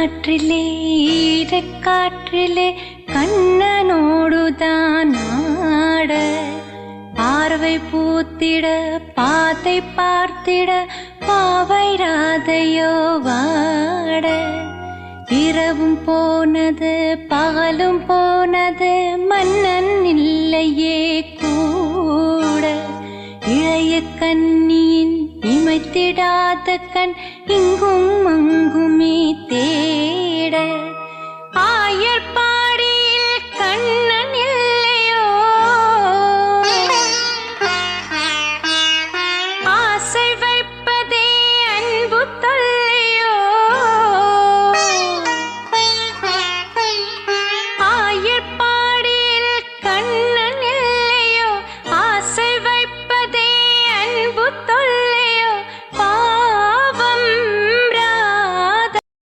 காற்றிலே ஈரக்காற்றிலே கண்ணனோடுதான் ஆட பார்வை பூத்திட பாத்தை பார்த்திட பாவை ராதையோ வாட இரவும் போனது பகலும் போனது மன்னன் இல்லையே கூட இளைய கன்னியின் இமைத்திடாத